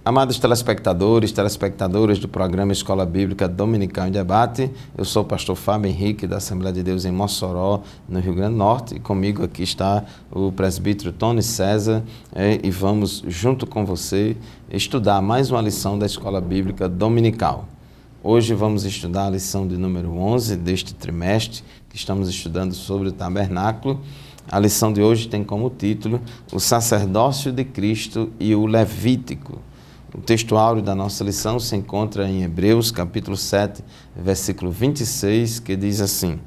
Amados telespectadores, telespectadoras do programa Escola Bíblica Dominical em Debate, eu sou o pastor Fábio Henrique, da Assembleia de Deus em Mossoró, no Rio Grande do Norte, e comigo aqui está o presbítero Tony César, e vamos, junto com você, estudar mais uma lição da Escola Bíblica Dominical. Hoje vamos estudar a lição de número 11 deste trimestre, que estamos estudando sobre o tabernáculo. A lição de hoje tem como título O Sacerdócio de Cristo e o Levítico. O texto áureo da nossa lição se encontra em Hebreus, capítulo 7, versículo 26, que diz assim: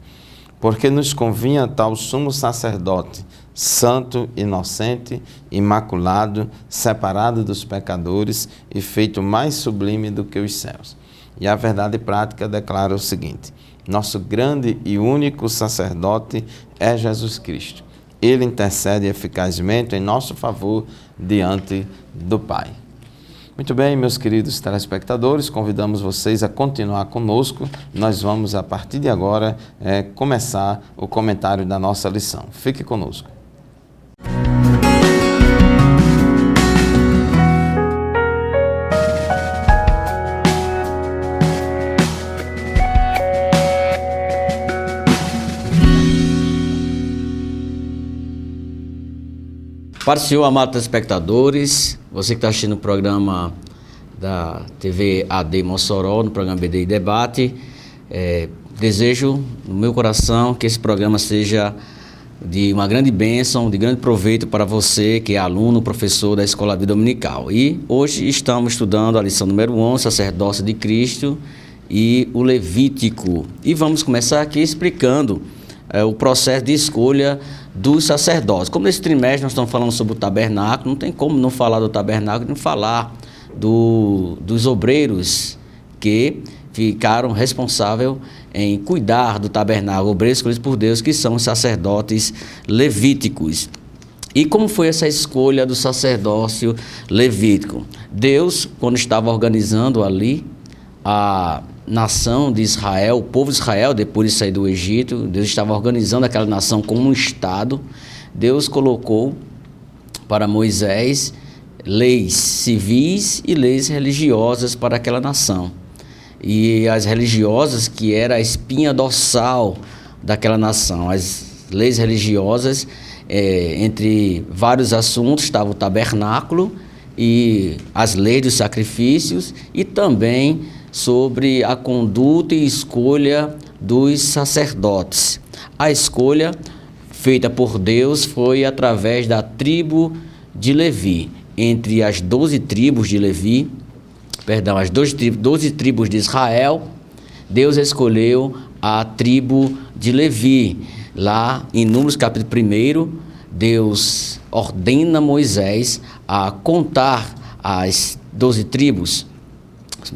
Porque nos convinha tal sumo sacerdote, santo, inocente, imaculado, separado dos pecadores e feito mais sublime do que os céus. E a verdade prática declara o seguinte: nosso grande e único sacerdote é Jesus Cristo. Ele intercede eficazmente em nosso favor diante do Pai. Muito bem, meus queridos telespectadores, convidamos vocês a continuar conosco. Nós vamos, a partir de agora, começar o comentário da nossa lição. Fique conosco. Para o senhor, amados telespectadores, você que está assistindo o programa da TV AD Mossoró, no programa BDI Debate, desejo no meu coração que esse programa seja de uma grande bênção, de grande proveito para você que é aluno, professor da Escola Bíblica Dominical. E hoje estamos estudando a lição número 11, Sacerdócio de Cristo e o Levítico. E vamos começar aqui explicando o processo de escolha dos sacerdotes. Como nesse trimestre nós estamos falando sobre o tabernáculo, não tem como não falar do tabernáculo e não falar dos obreiros que ficaram responsáveis em cuidar do tabernáculo, obreiros escolhidos por Deus, que são os sacerdotes levíticos. E como foi essa escolha do sacerdócio levítico? Deus, quando estava organizando ali a nação de Israel, o povo de Israel, depois de sair do Egito, Deus estava organizando aquela nação como um estado. Deus colocou para Moisés leis civis e leis religiosas para aquela nação. E as religiosas, que era a espinha dorsal daquela nação, as leis religiosas, entre vários assuntos, estava o tabernáculo e as leis dos sacrifícios e também sobre a conduta e escolha dos sacerdotes. A escolha feita por Deus foi através da tribo de Levi. Entre as 12 tribos de Levi, as 12 tribos de Israel, Deus escolheu a tribo de Levi. Lá em Números capítulo 1, Deus ordena Moisés a contar as 12 tribos,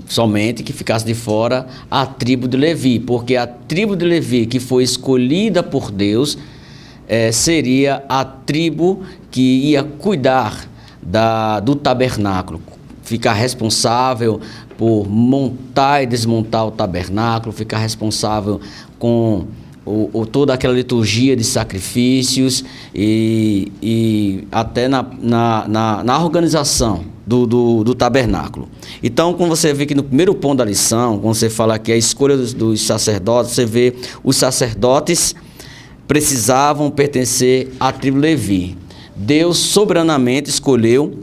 somente que ficasse de fora a tribo de Levi, porque a tribo de Levi que foi escolhida por Deus seria a tribo que ia cuidar do tabernáculo, ficar responsável por montar e desmontar o tabernáculo, ficar responsável com toda aquela liturgia de sacrifícios e até na organização do tabernáculo. Então, como você vê que no primeiro ponto da lição, quando você fala que a escolha dos sacerdotes, você vê os sacerdotes precisavam pertencer à tribo de Levi. Deus soberanamente escolheu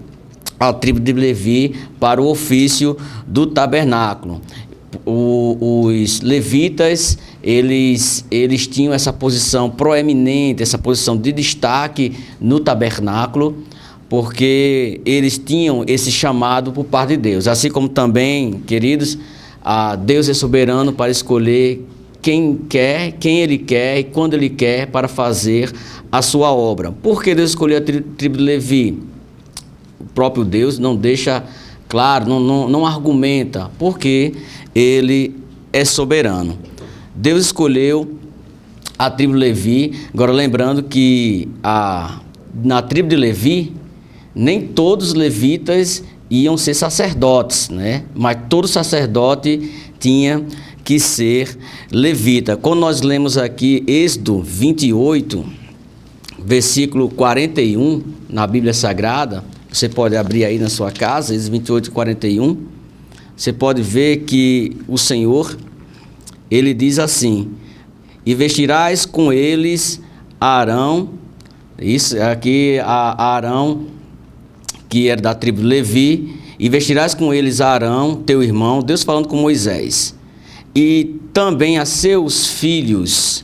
a tribo de Levi para o ofício do tabernáculo. Os levitas, eles tinham essa posição proeminente, essa posição de destaque no tabernáculo, porque eles tinham esse chamado por parte de Deus. Assim como também, queridos, Deus é soberano para escolher quem quer, quem Ele quer e quando Ele quer para fazer a sua obra. Por que Deus escolheu a tribo de Levi? O próprio Deus não deixa claro, não argumenta, porque Ele é soberano. Deus escolheu a tribo de Levi. Agora, lembrando que na tribo de Levi, nem todos os levitas iam ser sacerdotes, né? Mas todo sacerdote tinha que ser levita. Quando nós lemos aqui Êxodo 28, versículo 41, na Bíblia Sagrada, você pode abrir aí na sua casa, Êxodo 28, 41, você pode ver que o Senhor, ele diz assim: e vestirás com eles Arão, isso aqui, Arão, que era da tribo de Levi, e vestirás com eles Arão, teu irmão, Deus falando com Moisés, e também a seus filhos,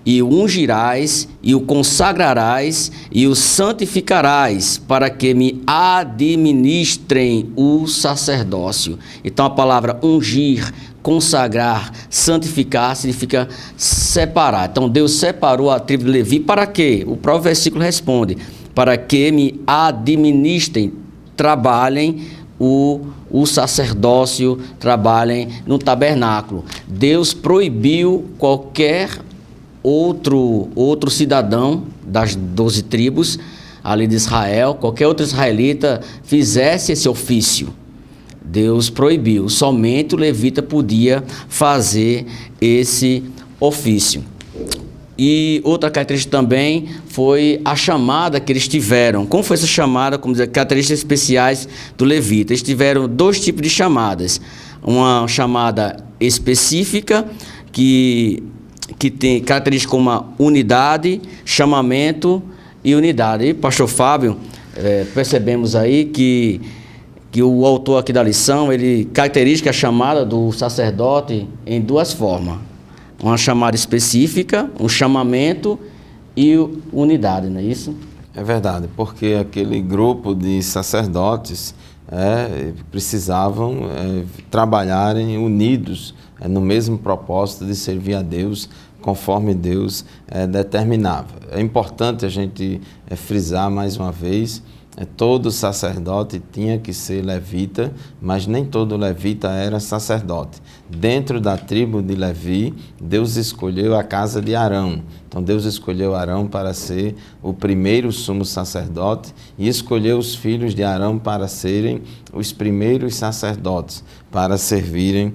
e o ungirás, e o consagrarás, e o santificarás, para que me administrem o sacerdócio. Então a palavra ungir, consagrar, santificar, significa separar. Então Deus separou a tribo de Levi para quê? O próprio versículo responde: para que me administrem, trabalhem o sacerdócio, trabalhem no tabernáculo. Deus proibiu qualquer outro cidadão das 12 tribos ali de Israel, qualquer outro israelita fizesse esse ofício. Deus proibiu, somente o levita podia fazer esse ofício. E outra característica também foi a chamada que eles tiveram. Como foi essa chamada? Como dizer, características especiais do levita. Eles tiveram 2 tipos de chamadas. Uma chamada específica, que tem características como a unidade, chamamento e unidade. E, pastor Fábio, percebemos aí que o autor aqui da lição, ele caracteriza a chamada do sacerdote em 2 formas. Uma chamada específica, um chamamento e unidade, não é isso? É verdade, porque aquele grupo de sacerdotes precisavam trabalharem unidos no mesmo propósito de servir a Deus, conforme Deus determinava. É importante a gente frisar mais uma vez: todo sacerdote tinha que ser levita, mas nem todo levita era sacerdote. Dentro da tribo de Levi, Deus escolheu a casa de Arão. Então Deus escolheu Arão para ser o primeiro sumo sacerdote e escolheu os filhos de Arão para serem os primeiros sacerdotes, para servirem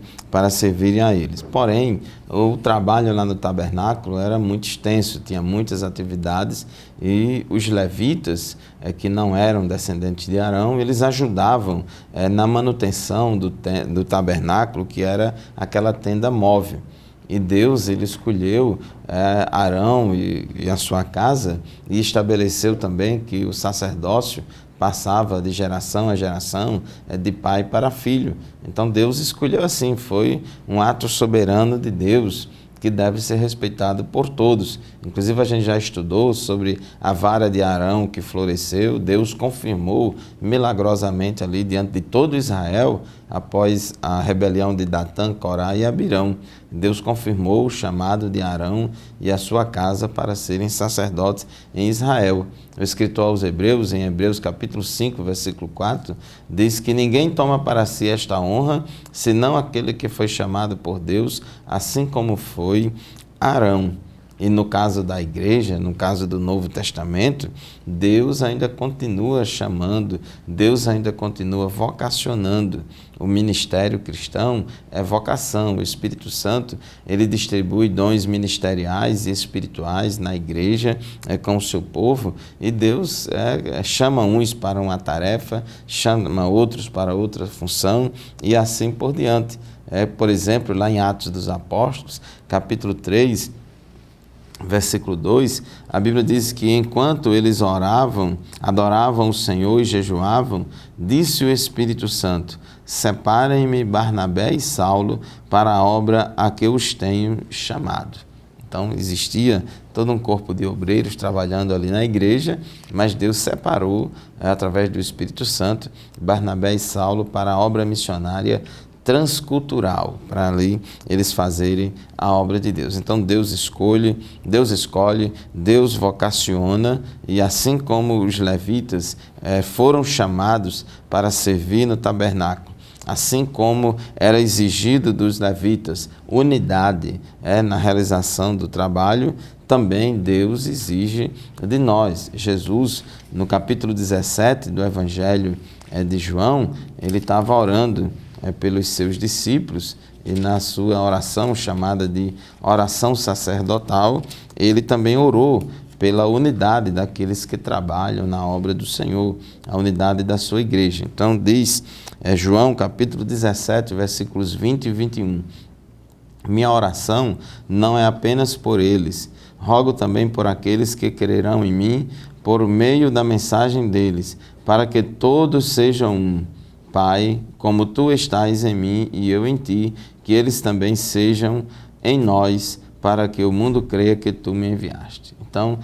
a eles. Porém, o trabalho lá no tabernáculo era muito extenso, tinha muitas atividades, e os levitas, que não eram descendentes de Arão, eles ajudavam na manutenção do tabernáculo, que era aquela tenda móvel. E Deus, ele escolheu Arão e a sua casa, e estabeleceu também que o sacerdócio passava de geração a geração, de pai para filho. Então Deus escolheu assim, foi um ato soberano de Deus, que deve ser respeitado por todos. Inclusive a gente já estudou sobre a vara de Arão que floresceu. Deus confirmou milagrosamente ali diante de todo Israel, após a rebelião de Datã, Corá e Abirão. Deus confirmou o chamado de Arão e a sua casa para serem sacerdotes em Israel. O escritor aos Hebreus, em Hebreus capítulo 5, versículo 4, diz que ninguém toma para si esta honra, senão aquele que foi chamado por Deus, assim como foi Arão. E no caso da igreja, no caso do Novo Testamento, Deus ainda continua chamando, Deus ainda continua vocacionando. O ministério cristão é vocação. O Espírito Santo, ele distribui dons ministeriais e espirituais na igreja com o seu povo, e Deus chama uns para uma tarefa, chama outros para outra função, e assim por diante. Por exemplo, lá em Atos dos Apóstolos, capítulo 3, versículo 2, a Bíblia diz que enquanto eles oravam, adoravam o Senhor e jejuavam, disse o Espírito Santo: separem-me Barnabé e Saulo para a obra a que os tenho chamado. Então existia todo um corpo de obreiros trabalhando ali na igreja, mas Deus separou, através do Espírito Santo, Barnabé e Saulo para a obra missionária transcultural, para ali eles fazerem a obra de Deus. Então Deus escolhe, Deus vocaciona, e assim como os levitas foram chamados para servir no tabernáculo, assim como era exigido dos levitas unidade na realização do trabalho, também Deus exige de nós. Jesus, no capítulo 17 do Evangelho de João, ele estava orando pelos seus discípulos, e na sua oração chamada de oração sacerdotal, ele também orou pela unidade daqueles que trabalham na obra do Senhor, a unidade da sua igreja. Então diz João capítulo 17, versículos 20 e 21. Minha oração não é apenas por eles, rogo também por aqueles que crerão em mim por meio da mensagem deles, para que todos sejam um. Pai, como tu estás em mim e eu em ti, que eles também sejam em nós, para que o mundo creia que tu me enviaste. Então,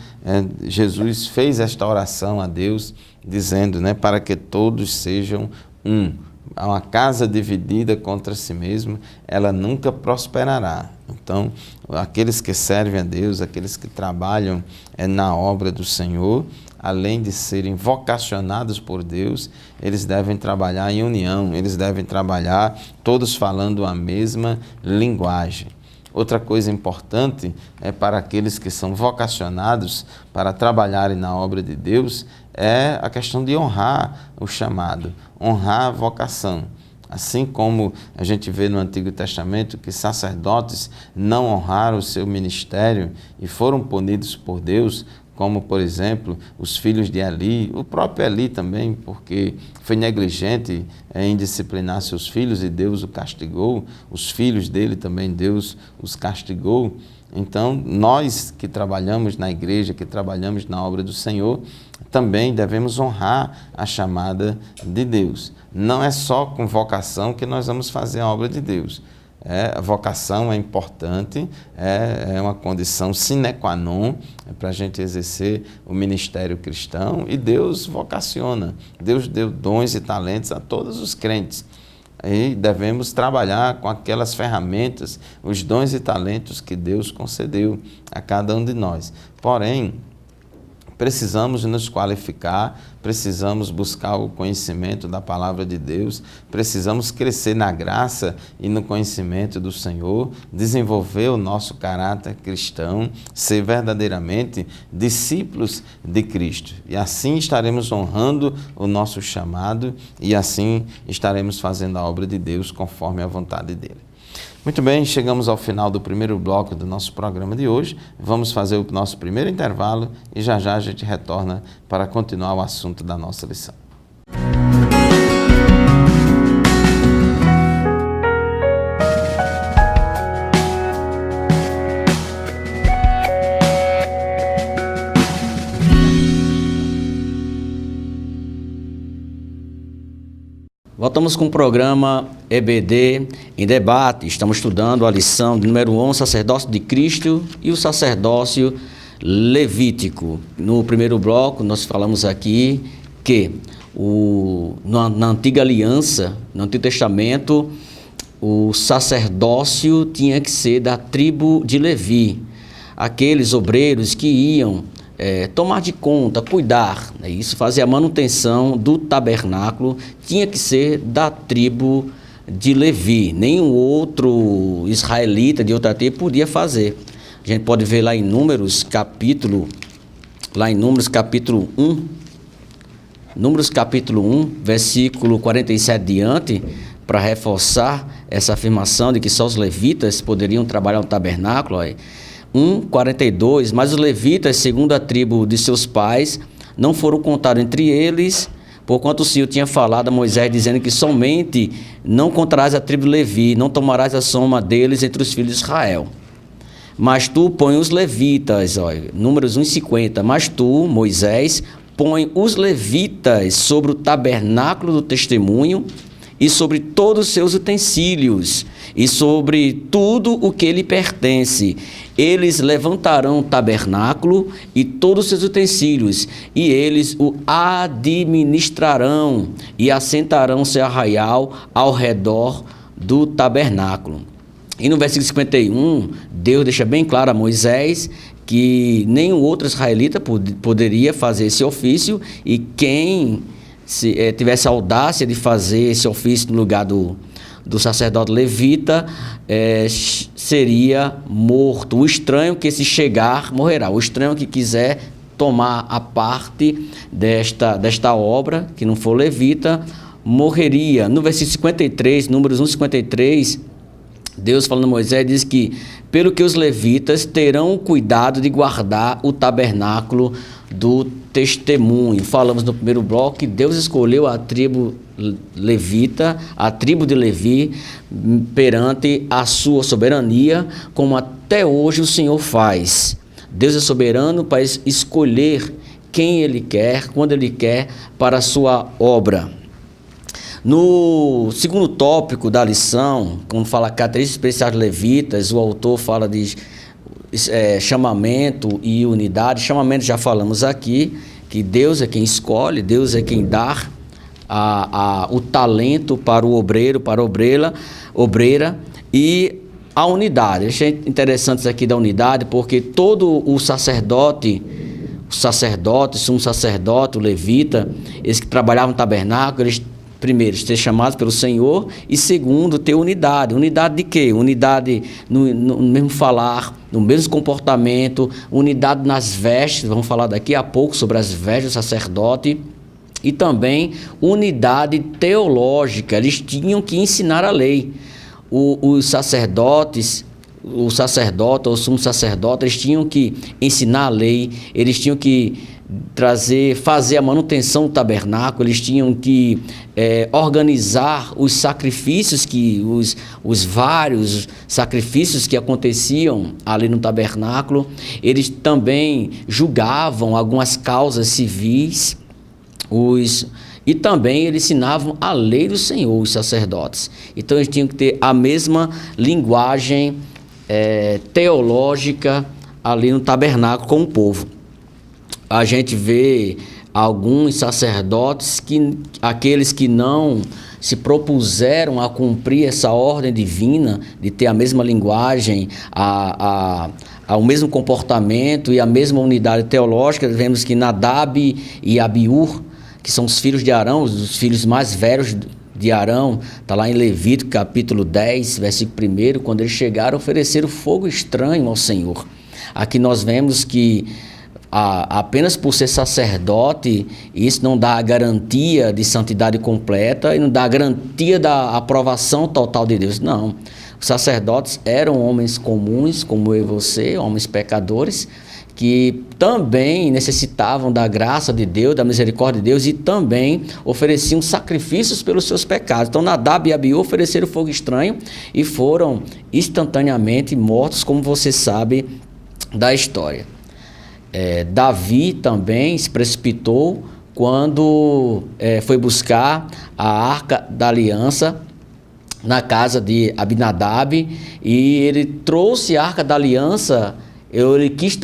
Jesus fez esta oração a Deus, dizendo, para que todos sejam um. Uma casa dividida contra si mesma, ela nunca prosperará. Então, aqueles que servem a Deus, aqueles que trabalham na obra do Senhor, além de serem vocacionados por Deus, eles devem trabalhar em união, eles devem trabalhar todos falando a mesma linguagem. Outra coisa importante é para aqueles que são vocacionados para trabalharem na obra de Deus é a questão de honrar o chamado, honrar a vocação. Assim como a gente vê no Antigo Testamento que sacerdotes não honraram o seu ministério e foram punidos por Deus, como, por exemplo, os filhos de Eli, o próprio Eli também, porque foi negligente em disciplinar seus filhos e Deus o castigou, os filhos dele também Deus os castigou. Então, nós que trabalhamos na igreja, que trabalhamos na obra do Senhor, também devemos honrar a chamada de Deus. Não é só com vocação que nós vamos fazer a obra de Deus. A vocação é importante, é uma condição sine qua non para a gente exercer o ministério cristão, e Deus vocaciona. Deus deu dons e talentos a todos os crentes. E devemos trabalhar com aquelas ferramentas, os dons e talentos que Deus concedeu a cada um de nós. Porém, precisamos nos qualificar, precisamos buscar o conhecimento da palavra de Deus, precisamos crescer na graça e no conhecimento do Senhor, desenvolver o nosso caráter cristão, ser verdadeiramente discípulos de Cristo. E assim estaremos honrando o nosso chamado e assim estaremos fazendo a obra de Deus conforme a vontade dele. Muito bem, chegamos ao final do primeiro bloco do nosso programa de hoje. Vamos fazer o nosso primeiro intervalo e já a gente retorna para continuar o assunto da nossa lição. Voltamos com o programa EBD em debate. Estamos estudando a lição de número 11, sacerdócio de Cristo e o sacerdócio levítico. No primeiro bloco, nós falamos aqui que na antiga aliança, no Antigo Testamento, o sacerdócio tinha que ser da tribo de Levi. Aqueles obreiros que iam tomar de conta, cuidar, isso, fazer a manutenção do tabernáculo, tinha que ser da tribo de Levi. Nenhum outro israelita de outra tribo podia fazer. A gente pode ver lá em Números capítulo 1, Números capítulo 1, versículo 47 diante, para reforçar essa afirmação de que só os levitas poderiam trabalhar no tabernáculo. 1:42, mas os levitas, segundo a tribo de seus pais, não foram contados entre eles, porquanto o Senhor tinha falado a Moisés, dizendo que somente não contarás a tribo de Levi, não tomarás a soma deles entre os filhos de Israel. Mas tu põe os levitas, Números 1:50, mas tu, Moisés, põe os levitas sobre o tabernáculo do testemunho e sobre todos os seus utensílios, e sobre tudo o que lhe pertence. Eles levantarão o tabernáculo e todos os seus utensílios, e eles o administrarão, e assentarão seu arraial ao redor do tabernáculo. E no versículo 51, Deus deixa bem claro a Moisés que nenhum outro israelita poderia fazer esse ofício, e quem tivesse a audácia de fazer esse ofício no lugar do sacerdote levita, seria morto. O estranho que se chegar morrerá. O estranho que quiser tomar a parte desta obra, que não for levita, morreria. No versículo 53, Números 1:53, Deus falando a Moisés diz que pelo que os levitas terão cuidado de guardar o tabernáculo do testemunho. Falamos no primeiro bloco que Deus escolheu a tribo levita, a tribo de Levi, perante a sua soberania, como até hoje o Senhor faz. Deus é soberano para escolher quem Ele quer, quando Ele quer, para a sua obra. No segundo tópico da lição, quando fala características especiais de levitas, o autor fala de chamamento e unidade. Chamamento já falamos aqui, que Deus é quem escolhe, Deus é quem dá o talento para o obreiro, para a obreira, e a unidade. Achei interessante isso aqui da unidade, porque todo o sacerdote, sumo sacerdote, o levita, eles que trabalhavam no tabernáculo, eles primeiro, ser chamados pelo Senhor, e segundo, ter unidade. Unidade de quê? Unidade no mesmo falar, no mesmo comportamento, unidade nas vestes, vamos falar daqui a pouco sobre as vestes do sacerdote, e também unidade teológica. Eles tinham que ensinar a lei. Os sacerdotes, o sacerdote ou o sumo sacerdote, eles tinham que ensinar a lei, eles tinham que fazer a manutenção do tabernáculo, eles tinham que organizar os sacrifícios, os vários sacrifícios que aconteciam ali no tabernáculo. Eles também julgavam algumas causas civis, e também eles ensinavam a lei do Senhor, os sacerdotes. Então eles tinham que ter a mesma linguagem teológica ali no tabernáculo com o povo. A gente vê alguns sacerdotes, aqueles que não se propuseram a cumprir essa ordem divina, de ter a mesma linguagem, o mesmo comportamento e a mesma unidade teológica. Vemos que Nadab e Abiú, que são os filhos de Arão, os filhos mais velhos de Arão, está lá em Levítico capítulo 10, versículo 1, quando eles chegaram a oferecer o fogo estranho ao Senhor. Aqui nós vemos que apenas por ser sacerdote, isso não dá a garantia de santidade completa e não dá a garantia da aprovação total de Deus. Não, os sacerdotes eram homens comuns, como eu e você, homens pecadores, que também necessitavam da graça de Deus, da misericórdia de Deus, e também ofereciam sacrifícios pelos seus pecados. Então Nadab e Abiú ofereceram fogo estranho e foram instantaneamente mortos, como você sabe da história. Davi também se precipitou quando foi buscar a Arca da Aliança na casa de Abinadab, e ele trouxe a Arca da Aliança. Ele quis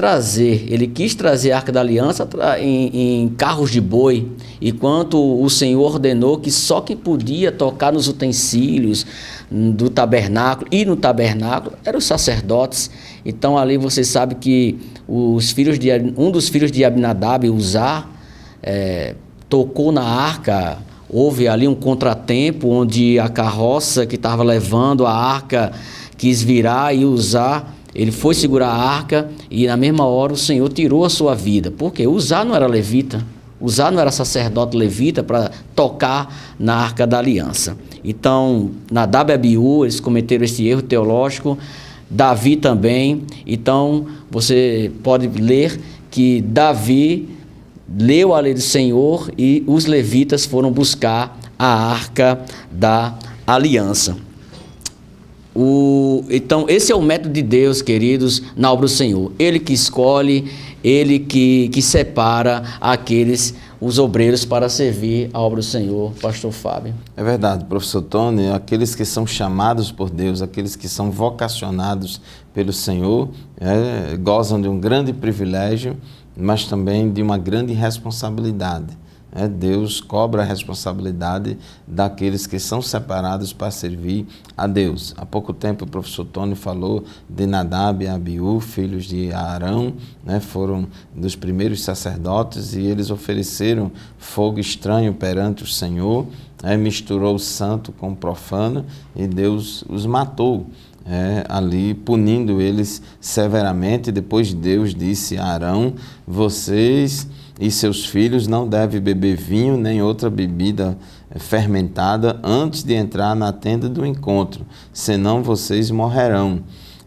trazer a Arca da Aliança em carros de boi, enquanto o Senhor ordenou que só quem podia tocar nos utensílios do tabernáculo e no tabernáculo eram os sacerdotes. Então ali você sabe que um dos filhos de Abinadab, Uzá, tocou na arca. Houve ali um contratempo onde a carroça que estava levando a arca quis virar, e Uzá, ele foi segurar a arca, e na mesma hora o Senhor tirou a sua vida. Por quê? Uzá não era levita, Uzá não era sacerdote levita para tocar na Arca da Aliança. Então, Nadab e Abiú, eles cometeram esse erro teológico, Davi também. Então, você pode ler que Davi leu a lei do Senhor e os levitas foram buscar a Arca da Aliança. Então, esse é o método de Deus, queridos, na obra do Senhor. Ele que escolhe, Ele que separa os obreiros para servir a obra do Senhor. Pastor Fábio. É verdade, professor Tony. Aqueles que são chamados por Deus, aqueles que são vocacionados pelo Senhor, gozam de um grande privilégio, mas também de uma grande responsabilidade. Deus cobra a responsabilidade daqueles que são separados para servir a Deus. Há pouco tempo o professor Tony falou de Nadab e Abiú, filhos de Arão, foram dos primeiros sacerdotes, e eles ofereceram fogo estranho perante o Senhor, misturou o santo com o profano, e Deus os matou. Ali punindo eles severamente. Depois Deus disse a Arão: vocês e seus filhos não devem beber vinho nem outra bebida fermentada antes de entrar na tenda do encontro, senão vocês morrerão.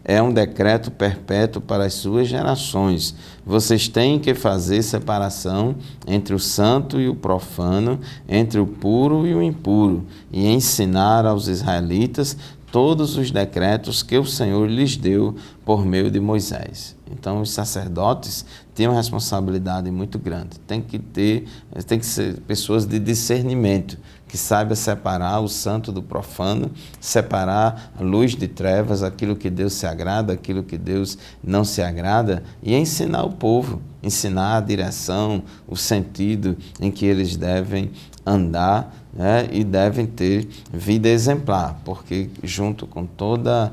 É um decreto perpétuo para as suas gerações. Vocês têm que fazer separação entre o santo e o profano, entre o puro e o impuro, e ensinar aos israelitas todos os decretos que o Senhor lhes deu por meio de Moisés. Então, os sacerdotes têm uma responsabilidade muito grande. Tem que ser pessoas de discernimento, que saibam separar o santo do profano, separar a luz de trevas, aquilo que Deus se agrada, aquilo que Deus não se agrada, e ensinar o povo, ensinar a direção, o sentido em que eles devem andar, né, e devem ter vida exemplar, porque junto com toda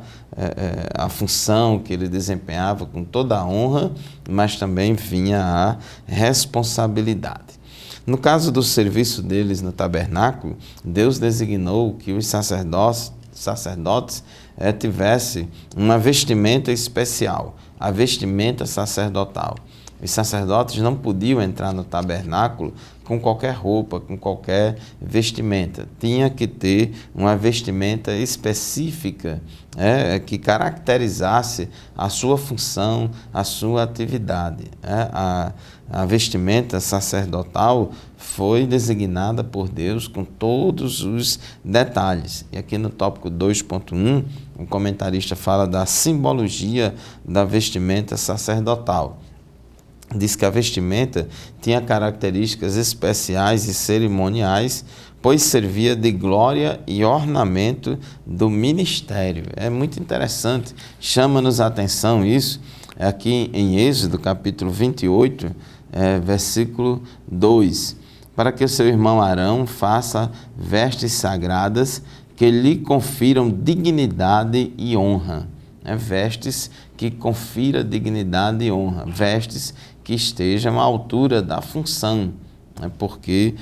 a função que ele desempenhava, com toda a honra, mas também vinha a responsabilidade. No caso do serviço deles no tabernáculo, Deus designou que os sacerdotes tivessem uma vestimenta especial, a vestimenta sacerdotal. Os sacerdotes não podiam entrar no tabernáculo com qualquer roupa, com qualquer vestimenta. Tinha que ter uma vestimenta específica, que caracterizasse a sua função, a sua atividade. A vestimenta sacerdotal foi designada por Deus com todos os detalhes. E aqui no tópico 2.1, o comentarista fala da simbologia da vestimenta sacerdotal. Diz que a vestimenta tinha características especiais e cerimoniais, pois servia de glória e ornamento do ministério. É muito interessante, chama-nos a atenção isso, aqui em Êxodo, capítulo 28, versículo 2. Para que o seu irmão Arão faça vestes sagradas que lhe confiram dignidade e honra. Vestes que confira dignidade e honra, vestes que estejam à altura da função, porque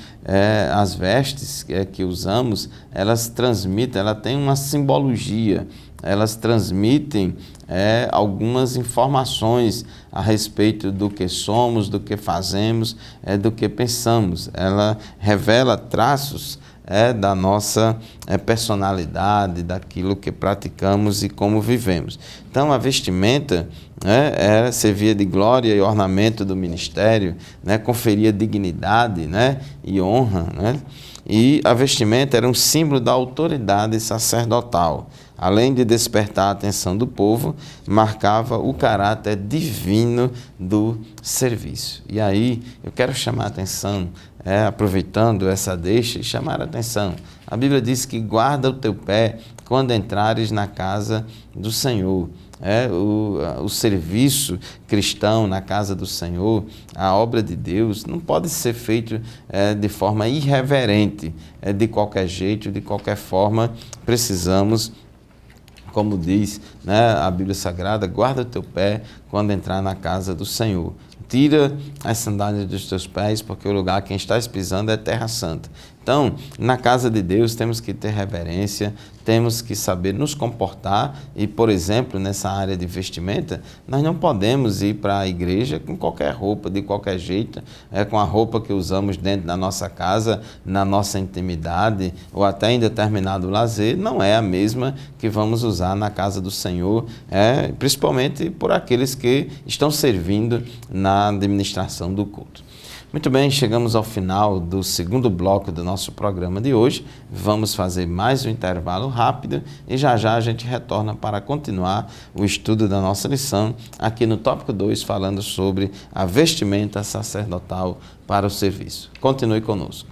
as vestes que usamos, elas transmitem, ela tem uma simbologia, elas transmitem algumas informações a respeito do que somos, do que fazemos, do que pensamos. Ela revela traços da nossa personalidade, daquilo que praticamos e como vivemos. Então, a vestimenta servia de glória e ornamento do ministério, conferia dignidade, e honra. E a vestimenta era um símbolo da autoridade sacerdotal. Além de despertar a atenção do povo, marcava o caráter divino do serviço. E aí, eu quero chamar a atenção, aproveitando essa deixa, e chamar a atenção. A Bíblia diz que guarda o teu pé quando entrares na casa do Senhor. O serviço cristão na casa do Senhor, a obra de Deus, não pode ser feito de forma irreverente, de qualquer jeito, de qualquer forma. Precisamos, como diz a Bíblia Sagrada, guarda o teu pé quando entrar na casa do Senhor. Tira as sandálias dos teus pés, porque o lugar que estás pisando é terra santa. Então, na casa de Deus temos que ter reverência, temos que saber nos comportar e, por exemplo, nessa área de vestimenta, nós não podemos ir para a igreja com qualquer roupa, de qualquer jeito, com a roupa que usamos dentro da nossa casa, na nossa intimidade ou até em determinado lazer, não é a mesma que vamos usar na casa do Senhor, principalmente por aqueles que estão servindo na administração do culto. Muito bem, chegamos ao final do segundo bloco do nosso programa de hoje. Vamos fazer mais um intervalo rápido e já já a gente retorna para continuar o estudo da nossa lição aqui no tópico 2, falando sobre a vestimenta sacerdotal para o serviço. Continue conosco.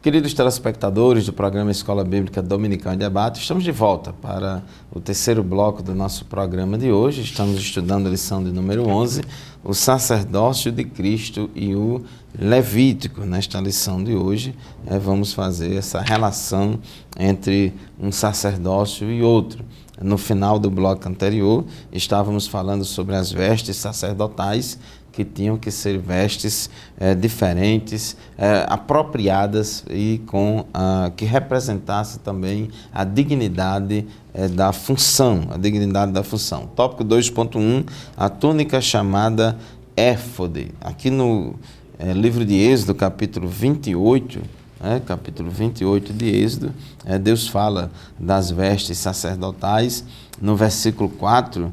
Queridos telespectadores do programa Escola Bíblica Dominical em Debate, estamos de volta para o terceiro bloco do nosso programa de hoje. Estamos estudando a lição de número 11, o sacerdócio de Cristo e o Levítico. Nesta lição de hoje, vamos fazer essa relação entre um sacerdócio e outro. No final do bloco anterior, estávamos falando sobre as vestes sacerdotais que tinham que ser vestes diferentes, apropriadas e que representasse também a dignidade da função, Tópico 2.1, a túnica chamada éfode. Aqui no livro de Êxodo, capítulo 28, capítulo 28 de Êxodo, Deus fala das vestes sacerdotais. No versículo 4,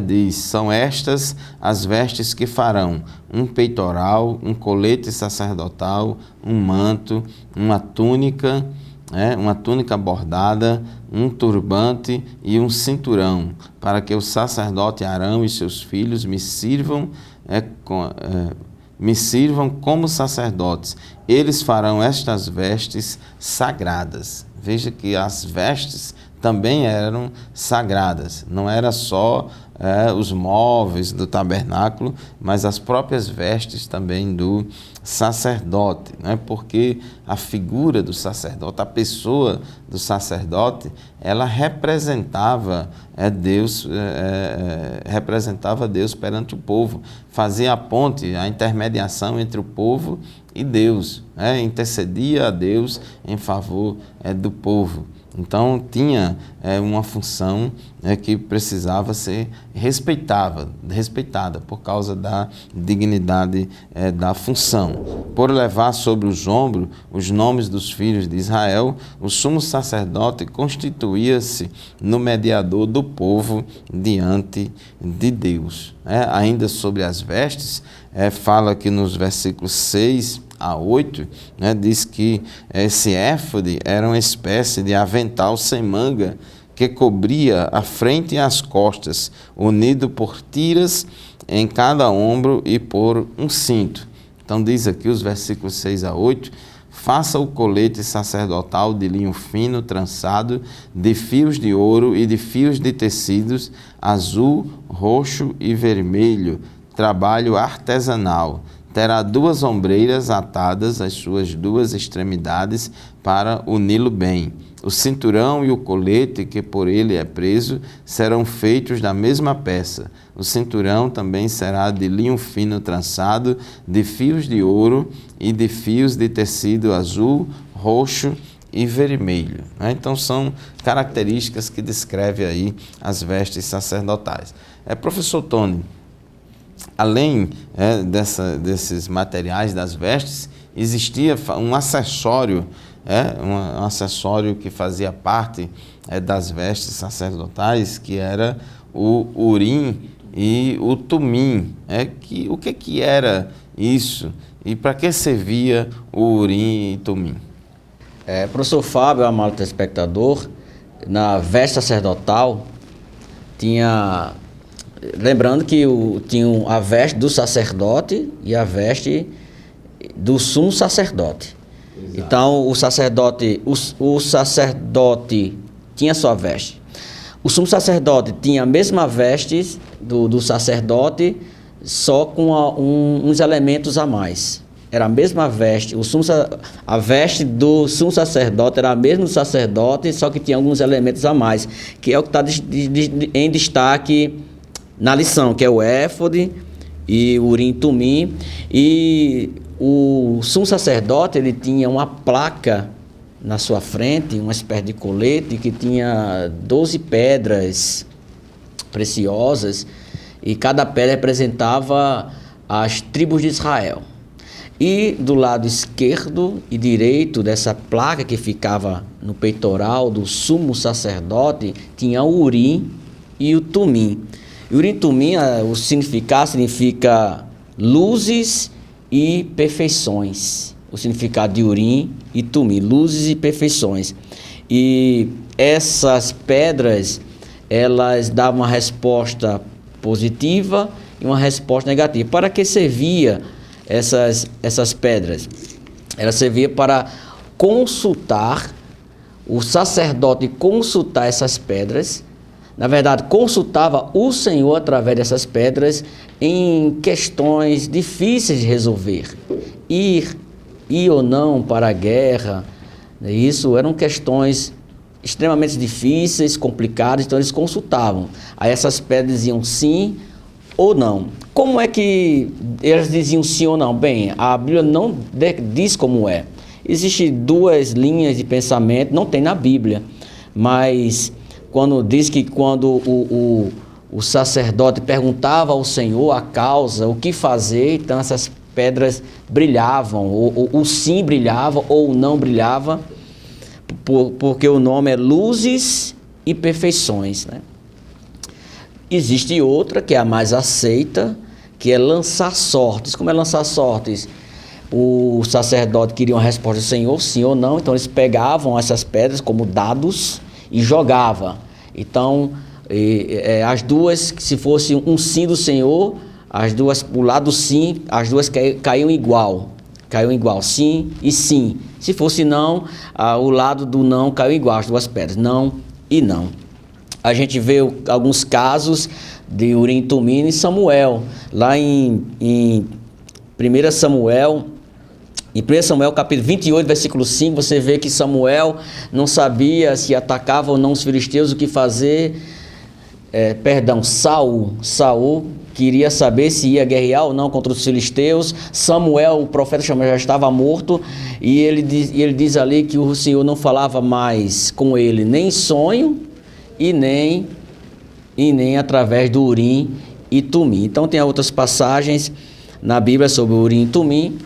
diz: são estas as vestes que farão um peitoral, um colete sacerdotal, um manto, uma túnica bordada, um turbante e um cinturão, para que o sacerdote Arão e seus filhos me sirvam como sacerdotes. Eles farão estas vestes sagradas. Veja que as vestes também eram sagradas. Não era só os móveis do tabernáculo, mas as próprias vestes também do sacerdote, porque a figura do sacerdote, a pessoa do sacerdote, ela representava Deus perante o povo, fazia a ponte, a intermediação entre o povo e Deus, intercedia a Deus em favor do povo. Então, tinha uma função que precisava ser respeitada por causa da dignidade da função. Por levar sobre os ombros os nomes dos filhos de Israel, o sumo sacerdote constituía-se no mediador do povo diante de Deus. Ainda sobre as vestes, fala aqui nos versículos 6 a 8, diz que esse éfode era uma espécie de avental sem manga que cobria a frente e as costas, unido por tiras em cada ombro e por um cinto. Então diz aqui os versículos 6 a 8, faça o colete sacerdotal de linho fino, trançado, de fios de ouro e de fios de tecidos azul, roxo e vermelho, trabalho artesanal. Terá 2 ombreiras atadas às suas 2 extremidades para uni-lo bem. O cinturão e o colete que por ele é preso serão feitos da mesma peça. O cinturão também será de linho fino trançado, de fios de ouro e de fios de tecido azul, roxo e vermelho. Então são características que descrevem aí as vestes sacerdotais. Professor Tony, além desses materiais das vestes, existia um acessório, um acessório que fazia parte das vestes sacerdotais, que era o urim e o tumim. O que era isso e para que servia o urim e tumim? Professor Fábio, amado telespectador, na veste sacerdotal tinha... Lembrando que tinha a veste do sacerdote e a veste do sumo sacerdote. Exato. Então, o sacerdote tinha sua veste. O sumo sacerdote tinha a mesma veste do sacerdote, só com uns elementos a mais. Era a mesma veste. A veste do sumo sacerdote era a mesma do sacerdote, só que tinha alguns elementos a mais, que é o que está em destaque na lição, que é o éfode e o urim e tumim. E o sumo sacerdote, ele tinha uma placa na sua frente, uma espécie de colete que tinha 12 pedras preciosas, e cada pedra representava as tribos de Israel. E do lado esquerdo e direito dessa placa que ficava no peitoral do sumo sacerdote, tinha o urim e o tumim. E o urim e tumim, o significado significa luzes e perfeições. O significado de urim e tumim, luzes e perfeições. E essas pedras, elas davam uma resposta positiva e uma resposta negativa. Para que servia essas pedras? Ela servia para consultar, o sacerdote consultar essas pedras. Na verdade, consultava o Senhor através dessas pedras em questões difíceis de resolver. Ir ou não para a guerra, isso eram questões extremamente difíceis, complicadas, então eles consultavam. Aí essas pedras diziam sim ou não. Como é que eles diziam sim ou não? Bem, a Bíblia não diz como é. Existem duas linhas de pensamento, não tem na Bíblia, mas quando diz que quando o sacerdote perguntava ao Senhor a causa, o que fazer, então essas pedras brilhavam, ou o sim brilhava, ou o não brilhava, porque o nome é Luzes e Perfeições, né? Existe outra, que é a mais aceita, que é lançar sortes. Como é lançar sortes? O sacerdote queria uma resposta do Senhor, sim ou não, então eles pegavam essas pedras como dados e jogavam. Então, as duas, se fosse um sim do Senhor, as duas, o lado sim, as duas caíam igual, sim e sim. Se fosse não, o lado do não caiu igual, as duas pedras, não e não. A gente vê alguns casos de Urim e Tumim e Samuel, lá em 1 Samuel, capítulo 28, versículo 5, você vê que Samuel não sabia se atacava ou não os filisteus, o que fazer. Saul queria saber se ia guerrear ou não contra os filisteus. Samuel, o profeta, já estava morto, e ele diz ali que o Senhor não falava mais com ele, nem em sonho e nem através do Urim e Tumim. Então tem outras passagens na Bíblia sobre o Urim e Tumim.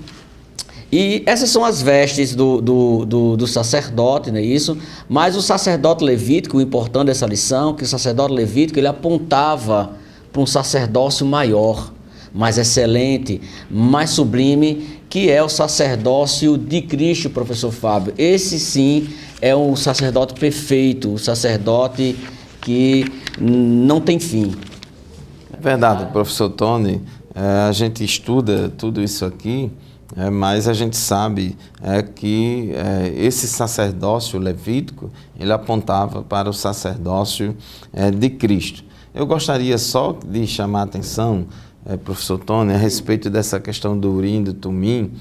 E essas são as vestes do sacerdote, não é isso? Mas o sacerdote levítico, o importante dessa lição, que o sacerdote levítico, ele apontava para um sacerdócio maior, mais excelente, mais sublime, que é o sacerdócio de Cristo, professor Fábio. Esse sim é um sacerdote perfeito, o sacerdote que não tem fim. É verdade, professor Tony, a gente estuda tudo isso aqui, mas a gente sabe que esse sacerdócio levítico, ele apontava para o sacerdócio de Cristo. Eu gostaria só de chamar a atenção, professor Tony, a respeito dessa questão do Urim e do Tumim.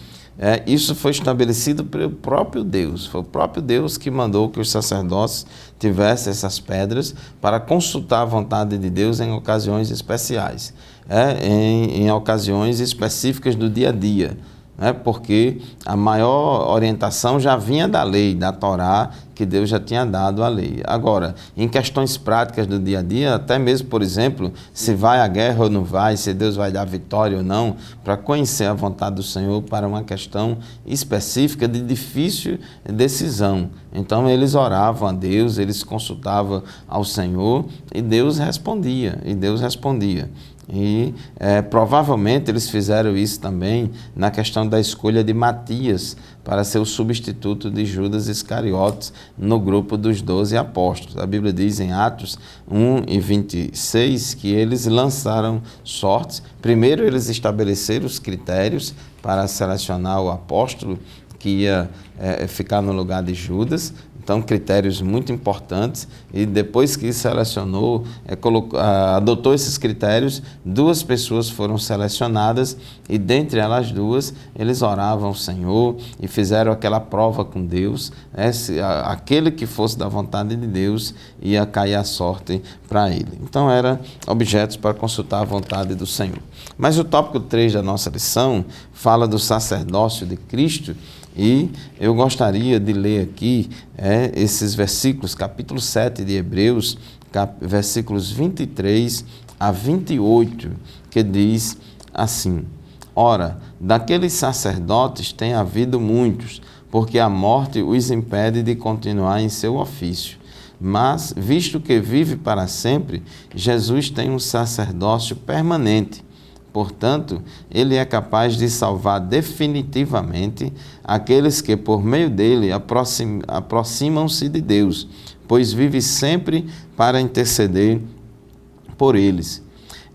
Isso foi estabelecido pelo próprio Deus. Foi o próprio Deus que mandou que os sacerdotes tivessem essas pedras para consultar a vontade de Deus em ocasiões especiais, em ocasiões específicas do dia a dia. Porque a maior orientação já vinha da lei, da Torá, que Deus já tinha dado a lei. Agora, em questões práticas do dia a dia, até mesmo, por exemplo, se vai à guerra ou não vai, se Deus vai dar vitória ou não, para conhecer a vontade do Senhor para uma questão específica de difícil decisão. Então, eles oravam a Deus, eles consultavam ao Senhor e Deus respondia, E provavelmente eles fizeram isso também na questão da escolha de Matias para ser o substituto de Judas Iscariotes no grupo dos 12 apóstolos. A Bíblia diz em Atos 1:26 que eles lançaram sortes. Primeiro eles estabeleceram os critérios para selecionar o apóstolo que ia ficar no lugar de Judas. Então, critérios muito importantes, e depois que selecionou, adotou esses critérios, 2 pessoas foram selecionadas, e dentre elas 2, eles oravam ao Senhor e fizeram aquela prova com Deus, aquele que fosse da vontade de Deus ia cair a sorte para ele. Então, eram objetos para consultar a vontade do Senhor. Mas o tópico 3 da nossa lição fala do sacerdócio de Cristo, e eu gostaria de ler aqui esses versículos, capítulo 7 de Hebreus, versículos 23 a 28, que diz assim: Ora, daqueles sacerdotes tem havido muitos, porque a morte os impede de continuar em seu ofício. Mas, visto que vive para sempre, Jesus tem um sacerdócio permanente. Portanto, ele é capaz de salvar definitivamente aqueles que, por meio dele, aproximam-se de Deus, pois vive sempre para interceder por eles.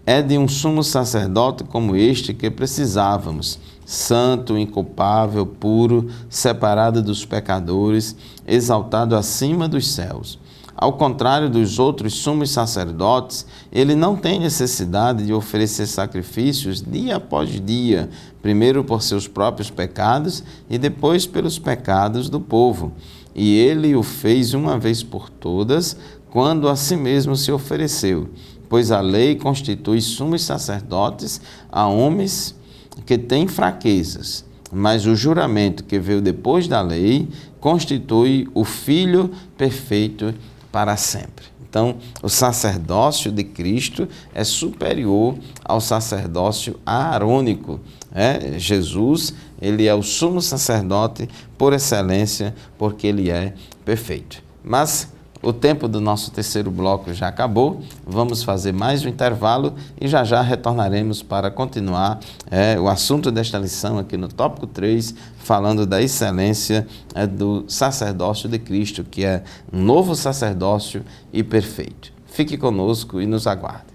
É de um sumo sacerdote como este que precisávamos, santo, inculpável, puro, separado dos pecadores, exaltado acima dos céus. Ao contrário dos outros sumos sacerdotes, ele não tem necessidade de oferecer sacrifícios dia após dia, primeiro por seus próprios pecados e depois pelos pecados do povo. E ele o fez uma vez por todas, quando a si mesmo se ofereceu. pois a lei constitui sumos sacerdotes a homens que têm fraquezas, mas o juramento que veio depois da lei constitui o Filho perfeito para sempre. Então, o sacerdócio de Cristo é superior ao sacerdócio aarônico. Jesus, ele é o sumo sacerdote por excelência, porque ele é perfeito. Mas o tempo do nosso terceiro bloco já acabou, vamos fazer mais um intervalo e já já retornaremos para continuar o assunto desta lição aqui no tópico 3, falando da excelência do sacerdócio de Cristo, que é um novo sacerdócio e perfeito. Fique conosco e nos aguarde.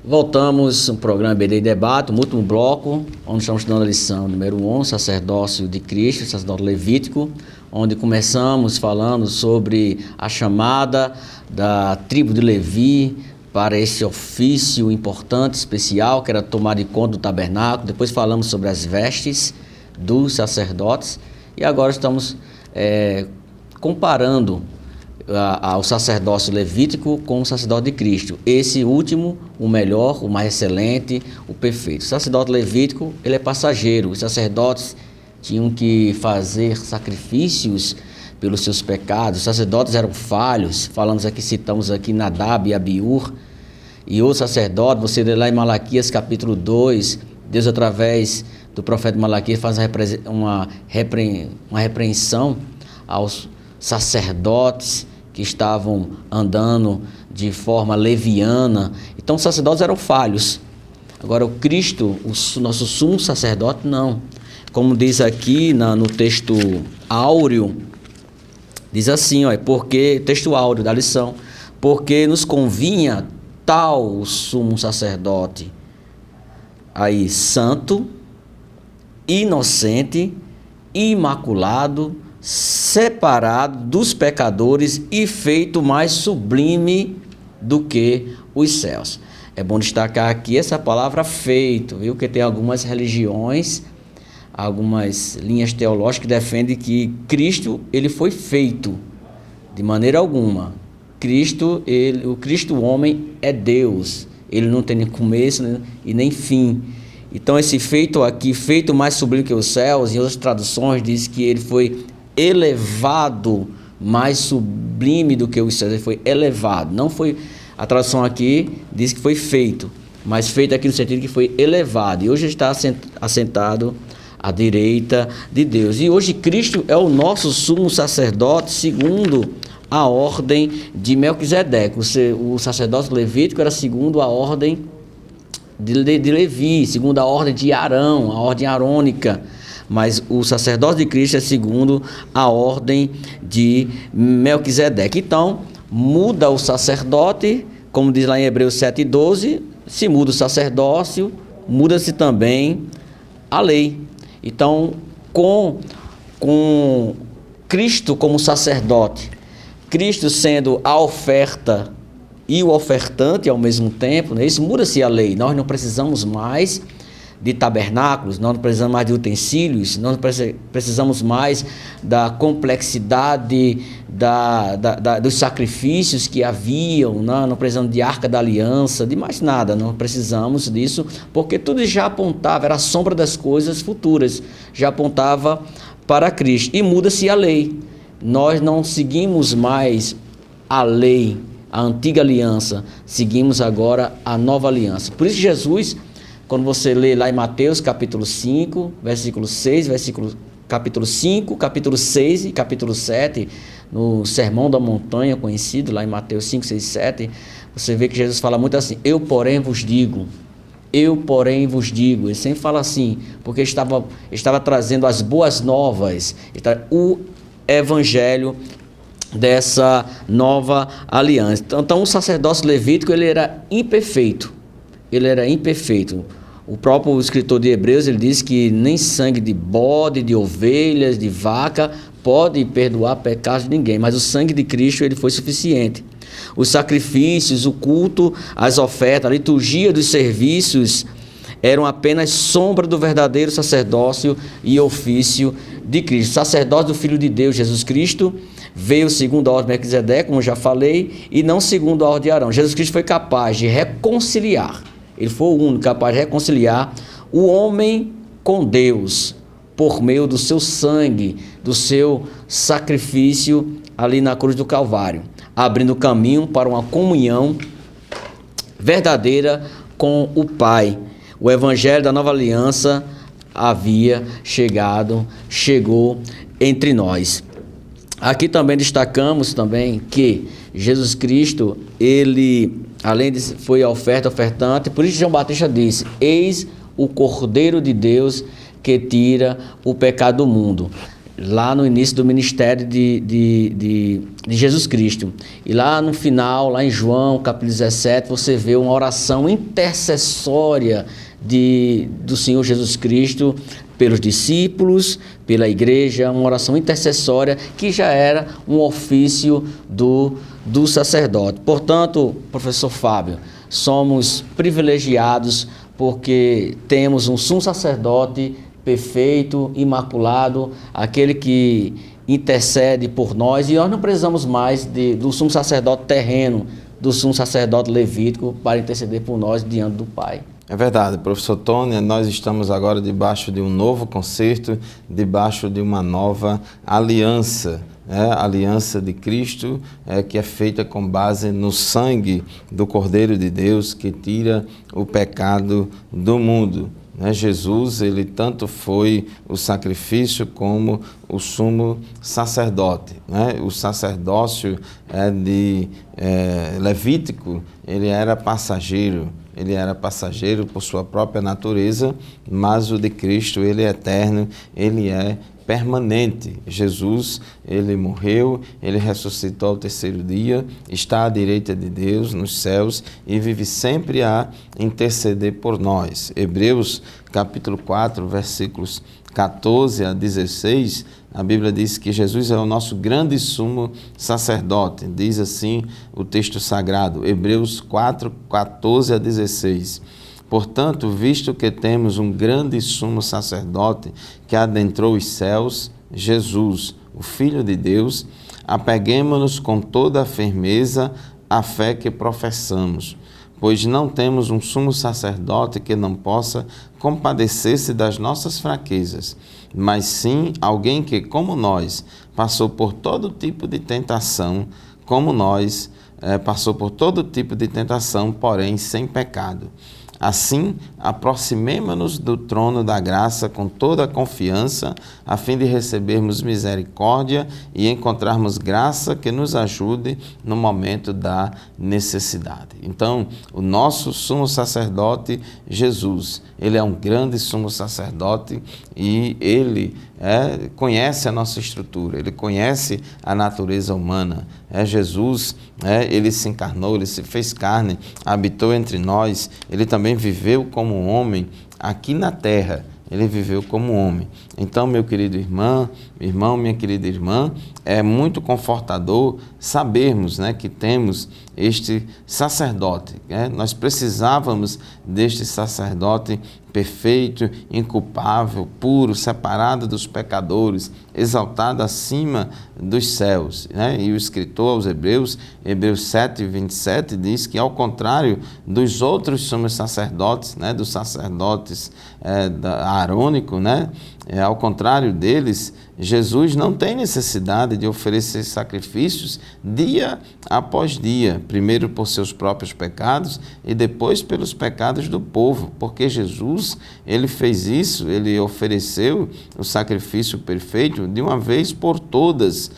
Voltamos no programa EBD Debate, o último bloco, onde estamos estudando a lição número 1, sacerdócio de Cristo, sacerdócio levítico, onde começamos falando sobre a chamada da tribo de Levi para esse ofício importante, especial, que era tomar de conta do tabernáculo. Depois falamos sobre as vestes dos sacerdotes e agora estamos comparando ao sacerdócio levítico com o sacerdócio de Cristo. Esse último, o melhor, o mais excelente, o perfeito. O sacerdote levítico, ele é passageiro. Os sacerdotes tinham que fazer sacrifícios pelos seus pecados. Os sacerdotes eram falhos. Citamos aqui Nadab e Abiú. E o sacerdote, você lê lá em Malaquias capítulo 2, Deus através do profeta Malaquias faz uma repreensão aos sacerdotes que estavam andando de forma leviana. Então os sacerdotes eram falhos. Agora o Cristo, o nosso sumo sacerdote, não. Como diz aqui no texto áureo, diz assim, porque, texto áureo da lição, porque nos convinha tal sumo sacerdote, aí santo, inocente, imaculado, separado dos pecadores e feito mais sublime do que os céus. É bom destacar aqui essa palavra feito, viu? Porque tem algumas religiões, algumas linhas teológicas que defendem que Cristo, ele foi feito de maneira alguma. O Cristo homem é Deus, ele não tem nem começo e nem fim. Então esse feito aqui, feito mais sublime que os céus, em outras traduções diz que ele foi elevado, mais sublime do que os céus, ele foi elevado. Não foi, a tradução aqui diz que foi feito, mas feito aqui no sentido que foi elevado. E hoje está assentado à direita de Deus. E hoje Cristo é o nosso sumo sacerdote segundo a ordem de Melquisedeque. O sacerdócio levítico era segundo a ordem de Levi, segundo a ordem de Arão, a ordem arônica. Mas o sacerdócio de Cristo é segundo a ordem de Melquisedeque. Então, muda o sacerdote, como diz lá em Hebreus 7,12, se muda o sacerdócio, muda-se também a lei. Então, com Cristo como sacerdote, Cristo sendo a oferta e o ofertante ao mesmo tempo, né? Isso muda-se a lei. Nós não precisamos mais de tabernáculos, nós não precisamos mais de utensílios, nós não precisamos mais da complexidade dos sacrifícios que haviam, não precisamos de arca da aliança, de mais nada, não precisamos disso, porque tudo já apontava, era a sombra das coisas futuras, já apontava para Cristo. E muda-se a lei, nós não seguimos mais a lei, a antiga aliança, seguimos agora a nova aliança. Por isso Jesus, quando você lê lá em Mateus capítulo 5, versículo 6, capítulo 5, capítulo 6 e capítulo 7, no Sermão da Montanha, conhecido lá em Mateus 5, 6, 7, você vê que Jesus fala muito assim, eu porém vos digo, ele sempre fala assim, porque estava trazendo as boas novas, o evangelho dessa nova aliança. Então o sacerdócio levítico, ele era imperfeito. O próprio escritor de Hebreus, ele diz que nem sangue de bode, de ovelhas, de vaca pode perdoar pecados de ninguém, mas o sangue de Cristo, ele foi suficiente. Os sacrifícios, o culto, as ofertas, a liturgia dos serviços eram apenas sombra do verdadeiro sacerdócio e ofício de Cristo. O sacerdócio do Filho de Deus, Jesus Cristo, veio segundo a ordem de Melquisedeque, como já falei, e não segundo a ordem de Arão. Jesus Cristo foi capaz de reconciliar, ele foi o único capaz de reconciliar o homem com Deus, por meio do seu sangue, do seu sacrifício ali na cruz do Calvário, abrindo caminho para uma comunhão verdadeira com o Pai. O Evangelho da Nova Aliança chegou entre nós. Aqui também destacamos também que Jesus Cristo, ele, além de foi a ofertante, por isso João Batista disse: eis o Cordeiro de Deus que tira o pecado do mundo. Lá no início do ministério de Jesus Cristo. E lá no final, lá em João, capítulo 17, você vê uma oração intercessória do Senhor Jesus Cristo pelos discípulos, pela igreja, uma oração intercessória que já era um ofício do sacerdote. Portanto, professor Fábio, somos privilegiados porque temos um sumo sacerdote perfeito, imaculado, aquele que intercede por nós, e nós não precisamos mais do sumo sacerdote terreno, do sumo sacerdote levítico para interceder por nós diante do Pai. É verdade, professor Tony, nós estamos agora debaixo de um novo concerto, debaixo de uma nova aliança, a aliança de Cristo, que é feita com base no sangue do Cordeiro de Deus, que tira o pecado do mundo. Jesus, ele tanto foi o sacrifício como o sumo sacerdote. O sacerdócio levítico, ele era passageiro por sua própria natureza, mas o de Cristo, ele é eterno, ele é permanente. Jesus, ele morreu, ele ressuscitou ao terceiro dia, está à direita de Deus nos céus e vive sempre a interceder por nós. Hebreus capítulo 4, versículos 14 a 16, a Bíblia diz que Jesus é o nosso grande sumo sacerdote. Diz assim o texto sagrado, Hebreus 4, 14 a 16. Portanto, visto que temos um grande sumo sacerdote que adentrou os céus, Jesus, o Filho de Deus, apeguemo-nos com toda a firmeza à fé que professamos, pois não temos um sumo sacerdote que não possa compadecer-se das nossas fraquezas, mas sim alguém que, como nós, passou por todo tipo de tentação, porém sem pecado. Assim, aproximemo-nos do trono da graça com toda a confiança, a fim de recebermos misericórdia e encontrarmos graça que nos ajude no momento da necessidade. Então, o nosso sumo sacerdote, Jesus, ele é um grande sumo sacerdote e ele conhece a nossa estrutura, ele conhece a natureza humana. Jesus, ele se encarnou, ele se fez carne, habitou entre nós, ele também viveu como um homem aqui na terra. Ele viveu como homem. Então, meu querido irmão, minha querida irmã, é muito confortador sabermos, que temos este sacerdote. Nós precisávamos deste sacerdote perfeito, inculpável, puro, separado dos pecadores, exaltado acima dos céus. E o escritor aos Hebreus 7, 27, diz que, ao contrário dos outros sumos sacerdotes, dos sacerdotes arônicos, ao contrário deles, Jesus não tem necessidade de oferecer sacrifícios dia após dia, primeiro por seus próprios pecados e depois pelos pecados do povo, porque Jesus, ele fez isso, ele ofereceu o sacrifício perfeito de uma vez por todas,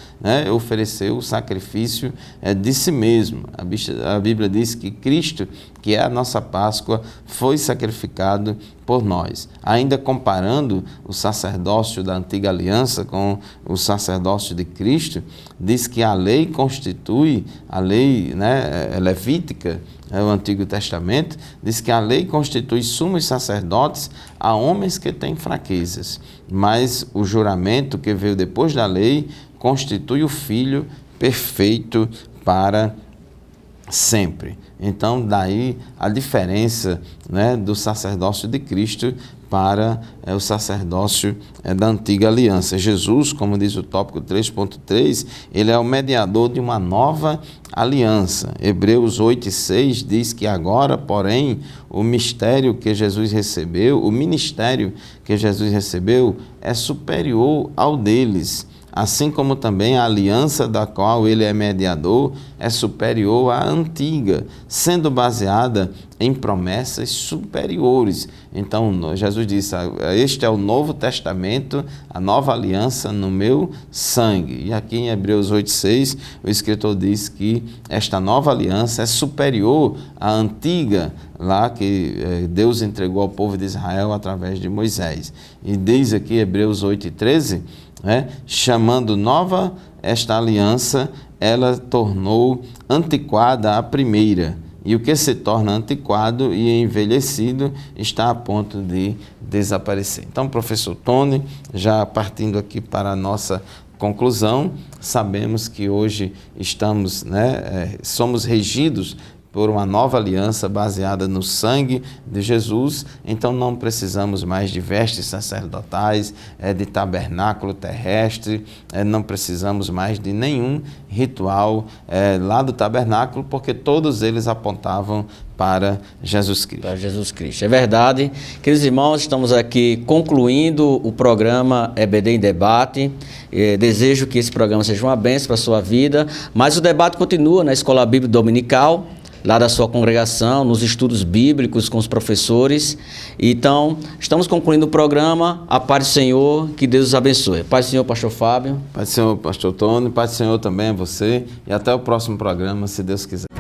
ofereceu o sacrifício de si mesmo. A Bíblia diz que Cristo, que é a nossa Páscoa, foi sacrificado por nós. Ainda comparando o sacerdócio da antiga aliança com o sacerdócio de Cristo, diz que a lei constitui, a lei levítica, o Antigo Testamento, diz que a lei constitui sumos sacerdotes a homens que têm fraquezas, mas o juramento que veio depois da lei constitui o Filho perfeito para sempre. Então, daí a diferença, né, do sacerdócio de Cristo para o sacerdócio da antiga aliança. Jesus, como diz o tópico 3.3, ele é o mediador de uma nova aliança. Hebreus 8:6 diz que agora, porém, o mistério que Jesus recebeu, o ministério que Jesus recebeu é superior ao deles. Assim como também a aliança da qual ele é mediador é superior à antiga, sendo baseada em promessas superiores. Então, Jesus disse, este é o Novo Testamento, a nova aliança no meu sangue. E aqui em Hebreus 8:6, o escritor diz que esta nova aliança é superior à antiga, lá que Deus entregou ao povo de Israel através de Moisés. E diz aqui Hebreus 8:13, chamando nova esta aliança, ela tornou antiquada a primeira, e o que se torna antiquado e envelhecido está a ponto de desaparecer. Então, professor Tony, já partindo aqui para a nossa conclusão, sabemos que hoje estamos, somos regidos por uma nova aliança baseada no sangue de Jesus, então não precisamos mais de vestes sacerdotais, de tabernáculo terrestre, não precisamos mais de nenhum ritual lá do tabernáculo, porque todos eles apontavam para Jesus Cristo. Para Jesus Cristo. É verdade. Queridos irmãos, estamos aqui concluindo o programa EBD em Debate. Desejo que esse programa seja uma bênção para a sua vida, mas o debate continua na Escola Bíblica Dominical, lá da sua congregação, nos estudos bíblicos com os professores. Então, estamos concluindo o programa. A paz do Senhor, que Deus os abençoe. Paz do Senhor, pastor Fábio. Paz do Senhor, pastor Tony. Paz do Senhor também a você. E até o próximo programa, se Deus quiser.